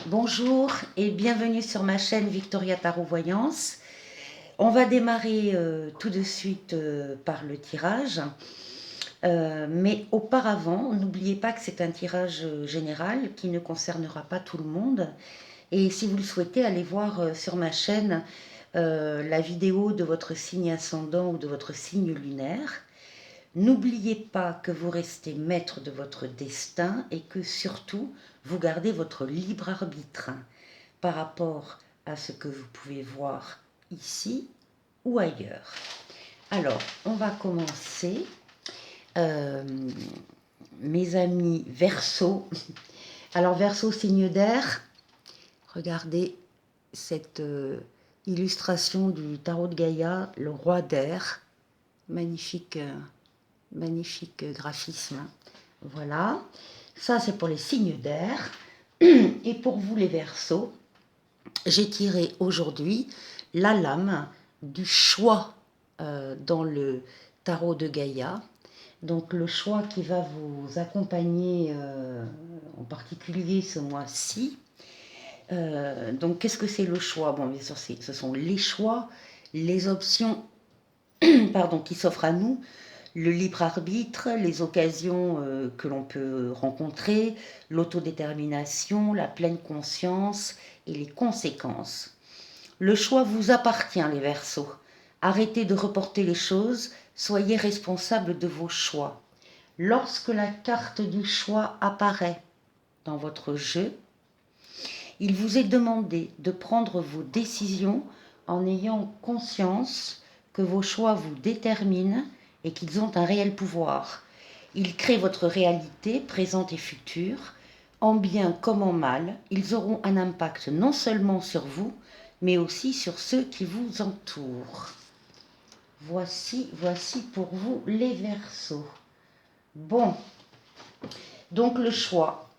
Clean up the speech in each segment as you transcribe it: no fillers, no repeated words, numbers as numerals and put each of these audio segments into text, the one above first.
Bonjour et bienvenue sur ma chaîne Victoria Tarot Voyance. On va démarrer tout de suite par le tirage. Mais auparavant, n'oubliez pas que c'est un tirage général qui ne concernera pas tout le monde. Et si vous le souhaitez, allez voir sur ma chaîne la vidéo de votre signe ascendant ou de votre signe lunaire. N'oubliez pas que vous restez maître de votre destin et que surtout, vous gardez votre libre arbitre par rapport à ce que vous pouvez voir ici ou ailleurs. Alors, on va commencer. Mes amis Verseau. Alors, Verseau, signe d'air. Regardez cette illustration du tarot de Gaïa, le roi d'air. Magnifique, magnifique graphisme. Voilà. Ça, c'est pour les signes d'air. Et pour vous, les Verseaux, j'ai tiré aujourd'hui la lame du choix dans le tarot de Gaïa. Donc le choix qui va vous accompagner en particulier ce mois-ci. Donc qu'est-ce que c'est le choix? Bon, bien sûr, ce sont les choix, les options pardon, qui s'offrent à nous, le libre arbitre, les occasions que l'on peut rencontrer, l'autodétermination, la pleine conscience et les conséquences. Le choix vous appartient, les Verseaux. Arrêtez de reporter les choses, soyez responsables de vos choix. Lorsque la carte du choix apparaît dans votre jeu, il vous est demandé de prendre vos décisions en ayant conscience que vos choix vous déterminent et qu'ils ont un réel pouvoir. Ils créent votre réalité, présente et future. En bien comme en mal, ils auront un impact non seulement sur vous, mais aussi sur ceux qui vous entourent. Voici pour vous les Verseaux. Bon, donc le choix.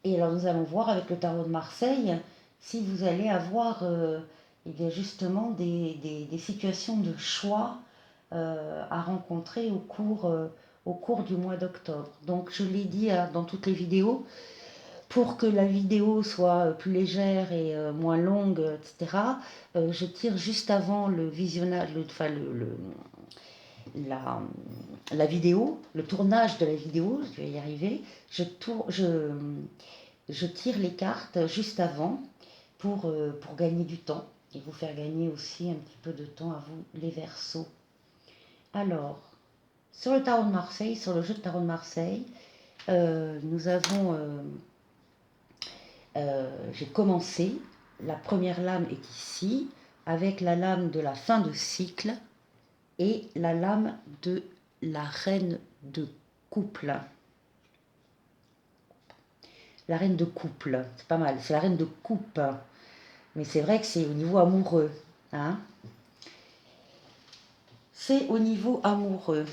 Et alors nous allons voir avec le tarot de Marseille si vous allez avoir justement des situations de choix à rencontrer au cours du mois d'octobre. Donc je l'ai dit dans toutes les vidéos, pour que la vidéo soit plus légère et moins longue, etc., je tire juste avant le visionnage, la vidéo, le tournage de la vidéo, je vais y arriver, je tire les cartes juste avant pour gagner du temps et vous faire gagner aussi un petit peu de temps à vous, les Verseaux. Alors, sur le tarot de Marseille, sur le jeu de tarot de Marseille, nous avons... j'ai commencé, la première lame est ici, avec la lame de la fin de cycle et la lame de la reine de couple. La reine de couple, c'est pas mal, c'est la reine de coupe, mais c'est vrai que c'est au niveau amoureux. Hein, c'est au niveau amoureux.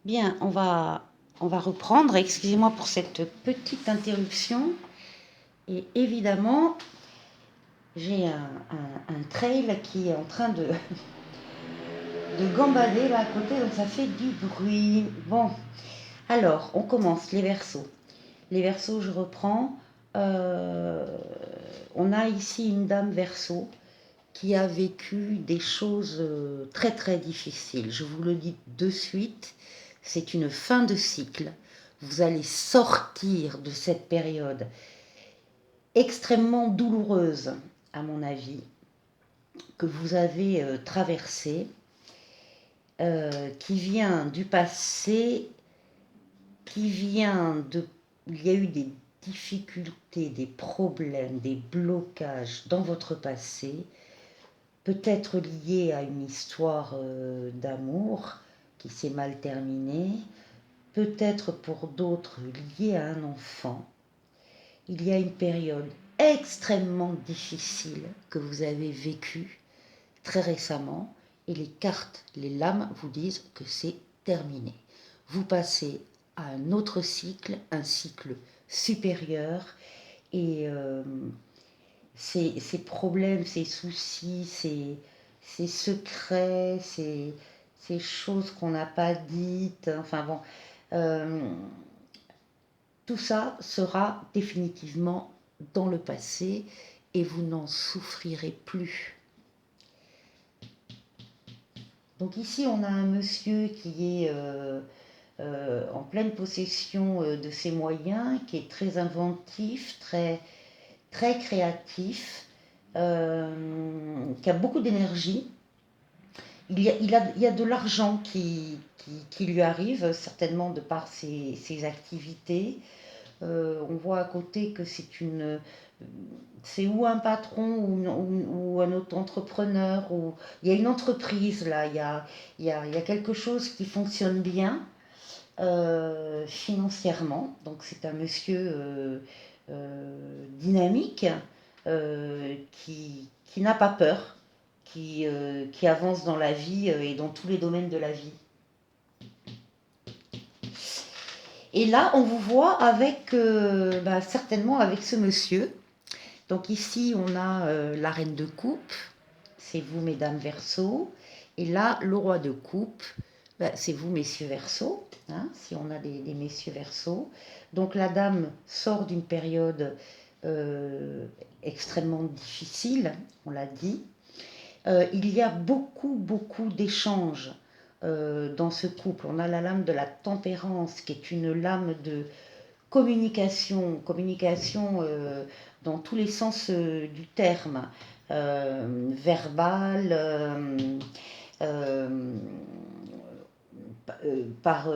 Bien, on va reprendre. Excusez-moi pour cette petite interruption. Et évidemment, j'ai un trail qui est en train de gambader là à côté, donc ça fait du bruit. Bon, alors, on commence, les Verseaux. Les Verseaux, je reprends. On a ici une dame Verseau qui a vécu des choses très très difficiles. Je vous le dis de suite, c'est une fin de cycle. Vous allez sortir de cette période extrêmement douloureuse, à mon avis, que vous avez traversée, qui vient du passé, qui vient de... Il y a eu des difficultés, des problèmes, des blocages dans votre passé, peut-être liés à une histoire d'amour qui s'est mal terminée, peut-être pour d'autres liés à un enfant. Il y a une période extrêmement difficile que vous avez vécue très récemment et les cartes, les lames vous disent que c'est terminé. Vous passez à un autre cycle, un cycle supérieur et ces problèmes, ces soucis, ces secrets, ces choses qu'on n'a pas dites, enfin bon, euh, tout ça sera définitivement dans le passé et vous n'en souffrirez plus. Donc ici, on a un monsieur qui est en pleine possession de ses moyens, qui est très inventif, très créatif, qui a beaucoup d'énergie. Il y a de l'argent qui lui arrive, certainement de par ses activités. On voit à côté que c'est ou un patron ou un autre entrepreneur. Il y a une entreprise là, il y a quelque chose qui fonctionne bien financièrement. Donc c'est un monsieur dynamique qui n'a pas peur, qui avance dans la vie et dans tous les domaines de la vie. Et là, on vous voit avec, certainement avec ce monsieur. Donc ici, on a la reine de coupe, c'est vous, mesdames Verseau. Et là, le roi de coupe, c'est vous, messieurs Verseau, hein, si on a des messieurs Verseau. Donc la dame sort d'une période extrêmement difficile, on l'a dit. Il y a beaucoup d'échanges dans ce couple. On a la lame de la tempérance, qui est une lame de communication dans tous les sens du terme, verbal, euh, par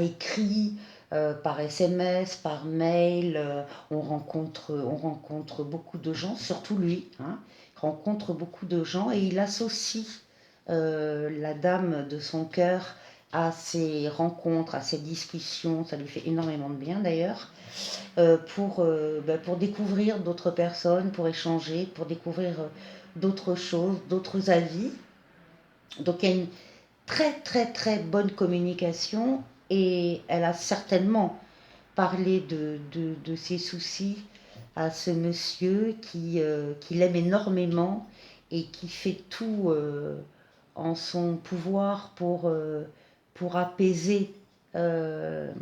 écrit, par SMS, par mail. On rencontre beaucoup de gens, surtout lui, hein, il rencontre beaucoup de gens et il associe la dame de son cœur à ces rencontres, à ces discussions. Ça lui fait énormément de bien d'ailleurs, pour découvrir d'autres personnes, pour échanger, pour découvrir d'autres choses, d'autres avis. Donc il y a une très bonne communication et elle a certainement parlé de ses soucis à ce monsieur qui l'aime énormément et qui fait tout en son pouvoir pour apaiser euh,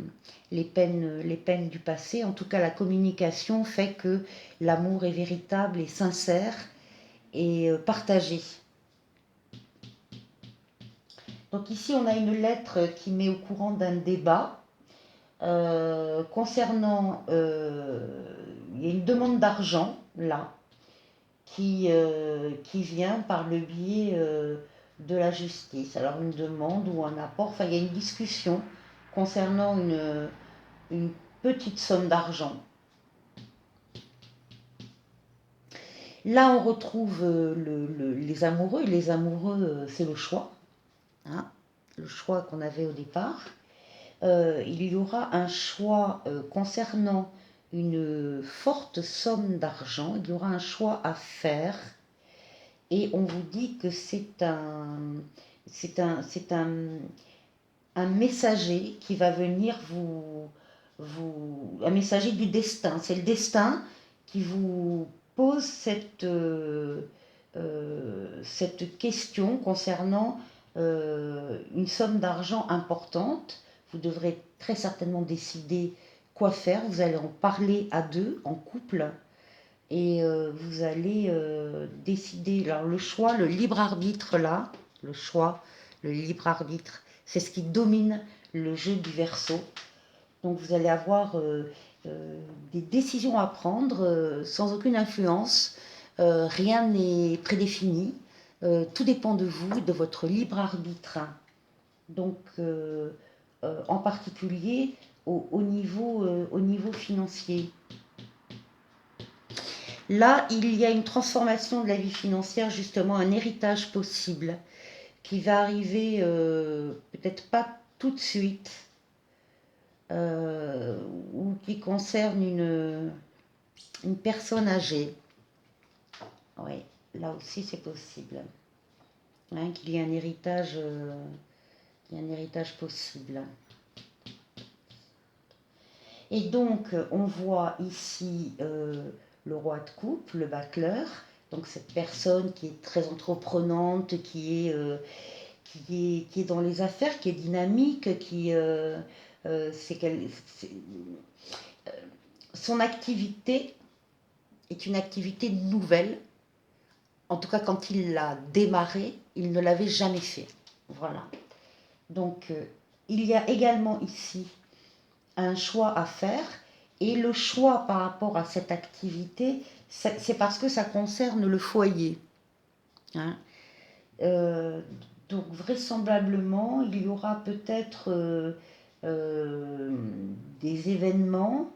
les peines du passé. En tout cas, la communication fait que l'amour est véritable et sincère et partagé. Donc ici, on a une lettre qui met au courant d'un débat concernant... il y a une demande d'argent, là, qui vient par le biais de la justice. Alors une demande ou un apport, enfin il y a une discussion concernant une petite somme d'argent. Là, on retrouve les amoureux. Et les amoureux, c'est le choix, hein, le choix qu'on avait au départ. Il y aura un choix concernant une forte somme d'argent. Il y aura un choix à faire. Et on vous dit que c'est un messager qui va venir un messager du destin. C'est le destin qui vous pose cette question concernant une somme d'argent importante. Vous devrez très certainement décider quoi faire. Vous allez en parler à deux, en couple, et vous allez décider. Alors le choix, le libre arbitre là, le choix, le libre arbitre, c'est ce qui domine le jeu du Verseau. Donc vous allez avoir des décisions à prendre sans aucune influence. Rien n'est prédéfini. Tout dépend de vous, de votre libre arbitre. Donc en particulier au niveau financier. Là, il y a une transformation de la vie financière, justement, un héritage possible qui va arriver peut-être pas tout de suite, ou qui concerne une personne âgée. Oui, là aussi c'est possible. Hein, qu'il y ait un héritage possible. Et donc, on voit ici le roi de coupe, le battleur, donc cette personne qui est très entreprenante, qui est dans les affaires, qui est dynamique, son activité est une activité nouvelle. En tout cas, quand il l'a démarré, il ne l'avait jamais fait. Voilà. Donc, il y a également ici un choix à faire. Et le choix par rapport à cette activité, c'est parce que ça concerne le foyer. Hein. Euh, donc, vraisemblablement, il y aura peut-être des événements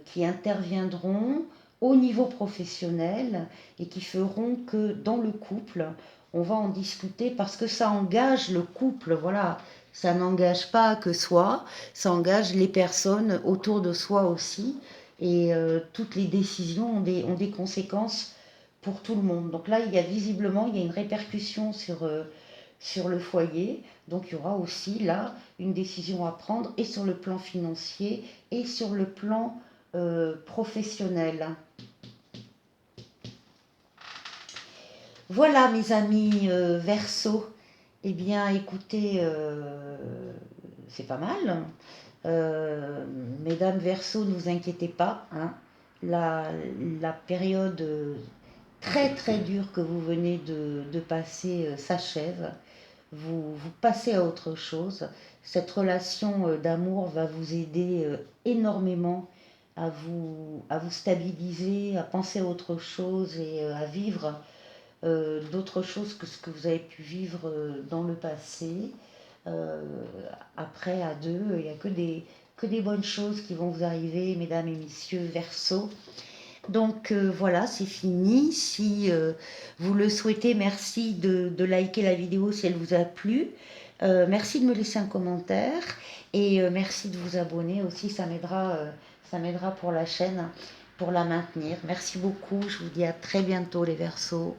qui interviendront au niveau professionnel et qui feront que dans le couple, on va en discuter parce que ça engage le couple, voilà. Ça n'engage pas que soi, ça engage les personnes autour de soi aussi. Et toutes les décisions ont des conséquences pour tout le monde. Donc là, il y a une répercussion sur le foyer. Donc il y aura aussi là une décision à prendre et sur le plan financier et sur le plan professionnel. Voilà mes amis Verseau. Eh bien écoutez, c'est pas mal. Mesdames Verseau, ne vous inquiétez pas. Hein. La, la période très très dure que vous venez de passer s'achève. Vous passez à autre chose. Cette relation d'amour va vous aider énormément à vous stabiliser, à penser à autre chose et à vivre d'autres choses que ce que vous avez pu vivre dans le passé. Euh, Après, à deux, il n'y a que des bonnes choses qui vont vous arriver, mesdames et messieurs Verseau. Donc voilà, c'est fini. Si vous le souhaitez, merci de liker la vidéo si elle vous a plu. Merci de me laisser un commentaire et merci de vous abonner aussi, ça m'aidera pour la chaîne, pour la maintenir. Merci beaucoup, je vous dis à très bientôt les Verseaux.